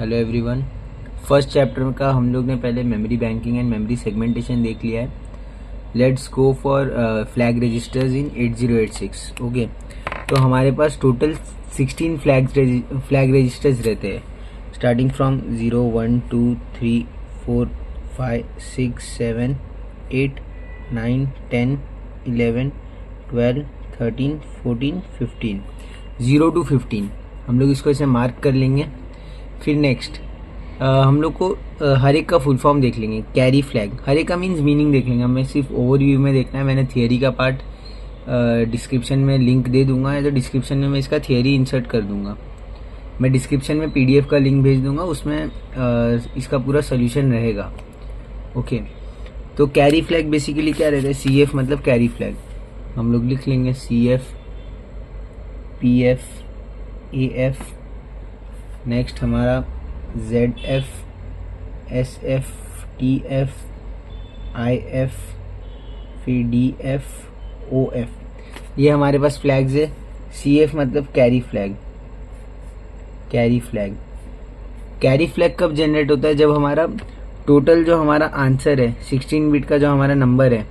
Hello everyone. First chapter का हम लोग ने पहले memory banking and memory segmentation देख लिया है। Let's go for flag registers in 8086। Okay, तो हमारे पास टोटल 16 फ्लैग रजिस्टर्स रहते हैं, स्टार्टिंग फ्रॉम 0 1 2 3 4 5 6 7 8 9 10 11 12 13 14 15 0 to 15 हम लोग इसको ऐसे मार्क कर लेंगे। फिर नेक्स्ट हम लोग को हर एक का फुल फॉर्म देख लेंगे। कैरी फ्लैग, हर एक का मीन्स मीनिंग देख लेंगे। हमें सिर्फ ओवरव्यू में देखना है। मैंने थियरी का पार्ट डिस्क्रिप्शन में लिंक दे दूंगा, या तो डिस्क्रिप्शन में मैं इसका थियरी इंसर्ट कर दूंगा। मैं डिस्क्रिप्शन में पीडीएफ का लिंक भेज दूंगा, उसमें इसका पूरा सोल्यूशन रहेगा। ओके, तो कैरी फ्लैग बेसिकली क्या रहता है? CF मतलब कैरी फ्लैग। हम लोग लिख लेंगे CF PF AF, नेक्स्ट हमारा ZF SF TF IF, फिर DF OF। ये हमारे पास फ्लैग्स है। CF मतलब carry flag. Carry flag, carry flag कब जनरेट होता है? जब हमारा टोटल जो हमारा आंसर है 16 बिट का जो हमारा नंबर है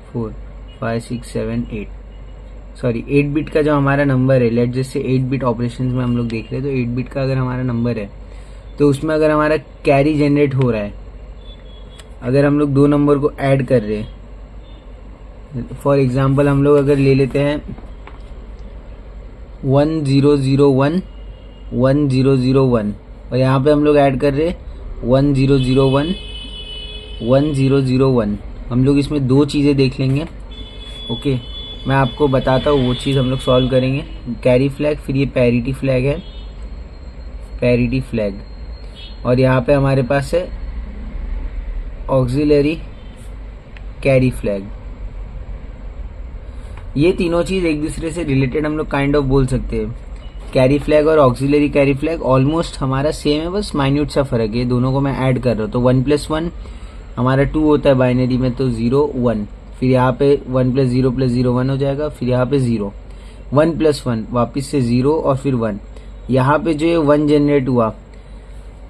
4 5 6 7 8 सॉरी 8 बिट का जो हमारा नंबर है, लेट जैसे 8 बिट ऑपरेशन में हम लोग देख रहे हैं, तो 8 बिट का अगर हमारा नंबर है तो उसमें अगर हमारा कैरी जनरेट हो रहा है, अगर हम लोग दो नंबर को ऐड कर रहे हैं, फॉर एग्जांपल हम लोग अगर ले लेते हैं 1001 1001 और यहाँ पे हम लोग ऐड कर रहे हैं 1001 1001। हम लोग इसमें दो चीज़ें देख लेंगे। ओके, मैं आपको बताता हूँ वो चीज़ हम लोग सॉल्व करेंगे। कैरी फ्लैग, फिर ये पैरिटी फ्लैग है, पैरिटी फ्लैग, और यहाँ पे हमारे पास है ऑक्सिलरी कैरी फ्लैग। ये तीनों चीज़ एक दूसरे से रिलेटेड हम लोग काइंड ऑफ बोल सकते हैं। कैरी फ्लैग और ऑक्सिलरी कैरी फ्लैग ऑलमोस्ट हमारा सेम है, बस माइन्यूट सा फर्क है। दोनों को मैं ऐड कर रहा हूँ, तो 1 + 1 हमारा 2 होता है बाइनरी में, तो 0 1। फिर यहाँ पे 1 + 0 + 0 1 हो जाएगा। फिर यहाँ पे 0 1 + 1 वापिस से 0 और फिर 1। यहाँ पे जो ये 1 जनरेट हुआ,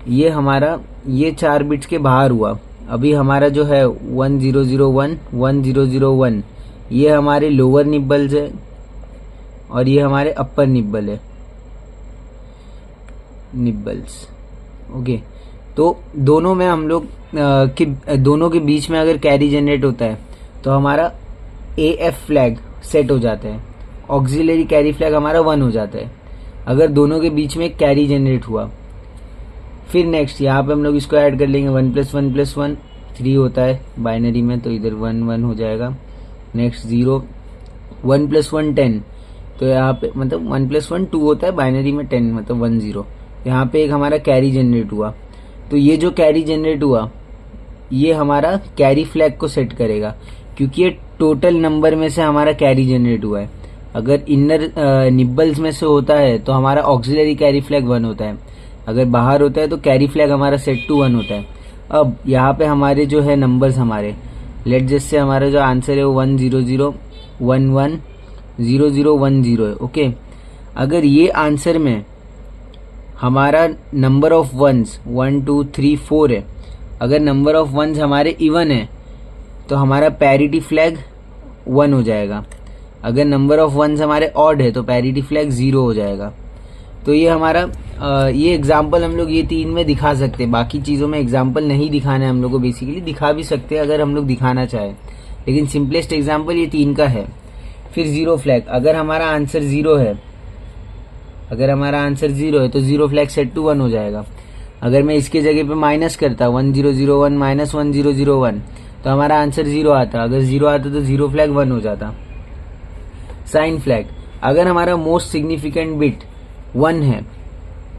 ये हमारा ये 4 बिट्स के बाहर हुआ। अभी हमारा जो है 1001 1001 ये हमारे लोअर निब्बल्स है और ये हमारे अपर निब्बल है, निब्बल्स। ओके, तो दोनों में हम लोग दोनों के बीच में अगर कैरी जनरेट होता है तो हमारा AF फ्लैग सेट हो जाता है, ऑक्सिलरी कैरी फ्लैग हमारा 1 हो जाता है अगर दोनों के बीच में कैरी जनरेट हुआ। फिर नेक्स्ट यहाँ पे हम लोग इसको ऐड कर लेंगे, 1 + 1 + 1 3 होता है बाइनरी में, तो इधर 1 1 हो जाएगा। नेक्स्ट 0 1 + 1 10, तो यहाँ पे मतलब 1 + 1 2 होता है बाइनरी में, 10 मतलब 1 0। यहाँ पे एक हमारा कैरी जनरेट हुआ, तो ये जो कैरी जनरेट हुआ ये हमारा कैरी फ्लैग को सेट करेगा, क्योंकि ये टोटल नंबर में से हमारा कैरी जनरेट हुआ है। अगर इनर निब्बल्स में से होता है तो हमारा ऑक्सिलरी कैरी फ्लैग 1 होता है, अगर बाहर होता है तो कैरी फ्लैग हमारा सेट टू 1 होता है। अब यहाँ पे हमारे जो है नंबर्स हमारे, लेट जैसे हमारा जो आंसर है वो 1 0 0 1 1 0 0 1 0 है। ओके, अगर ये आंसर में हमारा नंबर ऑफ वंस 1 2 3 4 है, अगर नंबर ऑफ वंस हमारे इवन है तो हमारा पैरिटी फ्लैग 1 हो जाएगा। अगर नंबर ऑफ वंस हमारे ऑड है तो पैरिटी फ्लैग 0 हो जाएगा। तो ये हमारा ये एग्जाम्पल हम लोग ये 3 में दिखा सकते हैं। बाकी चीज़ों में एग्जाम्पल नहीं दिखाना है हम लोग को, बेसिकली दिखा भी सकते हैं अगर हम लोग दिखाना चाहें, लेकिन सिंपलेस्ट एग्जाम्पल ये 3 का है। फिर 0 फ्लैग, अगर हमारा आंसर 0 है, अगर हमारा आंसर 0 है तो 0 फ्लैग सेट टू 1 हो जाएगा। अगर मैं इसके जगह पे माइनस करता 1 0 0 1 - 1 0 0 1 तो हमारा आंसर 0 आता। अगर 0 आता तो 0 फ्लैग 1 हो जाता। साइन फ्लैग, अगर हमारा मोस्ट सिग्निफिकेंट बिट 1 है,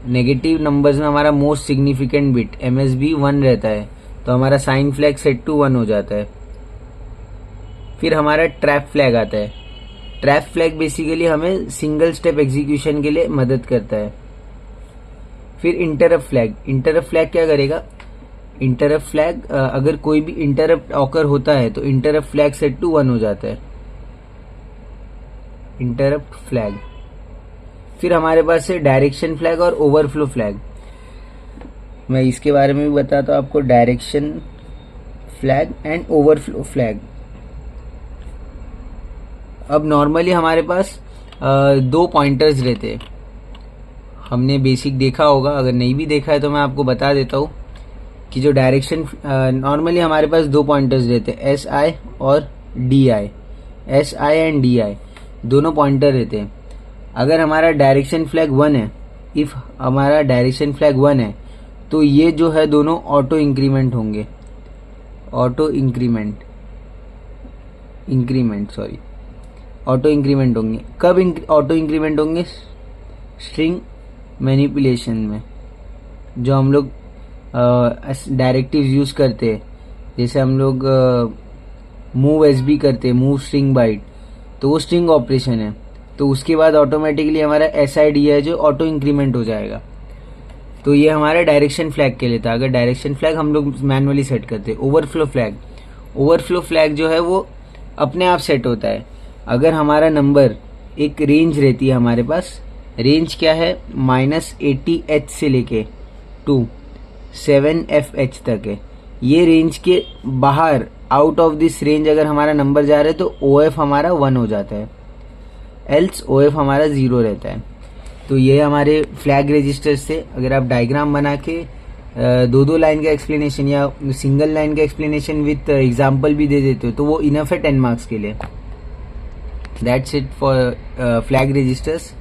नेगेटिव नंबर्स में हमारा मोस्ट सिग्निफिकेंट बिट MSB 1 रहता है, तो हमारा साइन फ्लैग सेट टू 1 हो जाता है। फिर हमारा ट्रैप फ्लैग आता है। ट्रैप फ्लैग बेसिकली हमें सिंगल स्टेप एग्जीक्यूशन के लिए मदद करता है। फिर इंटरप्ट फ्लैग, इंटरप्ट फ्लैग क्या करेगा? इंटरप्ट फ्लैग अगर कोई भी इंटरप्ट ऑकर होता है तो इंटरप्ट फ्लैग सेट टू 1 हो जाता है, इंटरप्ट फ्लैग। फिर हमारे पास है डायरेक्शन फ्लैग और ओवरफ्लो फ्लैग। मैं इसके बारे में भी बताता हूँ आपको, direction flag and overflow flag. अब नॉर्मली हमारे पास दो पॉइंटर्स रहते हैं, हमने बेसिक देखा होगा, अगर नहीं भी देखा है तो मैं आपको बता देता हूँ कि जो डायरेक्शन नॉर्मली हमारे पास दो पॉइंटर्स रहते हैं, एस आई और D I. S I and D I दोनों पॉइंटर रहते हैं। अगर हमारा डायरेक्शन फ्लैग 1 है, इफ हमारा डायरेक्शन फ्लैग 1 है, तो ये जो है दोनों ऑटो इंक्रीमेंट होंगे, ऑटो इंक्रीमेंट ऑटो इंक्रीमेंट होंगे। कब ऑटो इंक्रीमेंट होंगे? स्ट्रिंग मैनिपुलेशन में, जो हम लोग डायरेक्टिव्स यूज करते हैं, जैसे हम लोग मूव एसबी करते हैं, मूव स्ट्रिंग बाइट, तो वो स्ट्रिंग ऑपरेशन है, तो उसके बाद ऑटोमेटिकली हमारा एस आई डी है जो ऑटो इंक्रीमेंट हो जाएगा। तो ये हमारा डायरेक्शन फ्लैग के लिए था। अगर डायरेक्शन फ्लैग हम लोग मैनुअली सेट करते हैं। ओवरफ्लो फ्लैग जो है वो अपने आप सेट होता है। अगर हमारा नंबर, एक रेंज रहती है हमारे पास, रेंज क्या है, -80H से लेके टू 7FH तक है। ये रेंज के बाहर, आउट ऑफ दिस रेंज अगर हमारा नंबर जा रहा है तो OF हमारा 1 हो जाता है, एल्स OF हमारा 0 रहता है। तो ये हमारे फ्लैग रजिस्टर्स थे। अगर आप डायग्राम बना के दो लाइन का एक्सप्लेनेशन या सिंगल लाइन का एक्सप्लेनेशन विथ एग्जाम्पल भी दे देते हो तो वो इनफ है 10 मार्क्स के लिए। That's it for flag registers.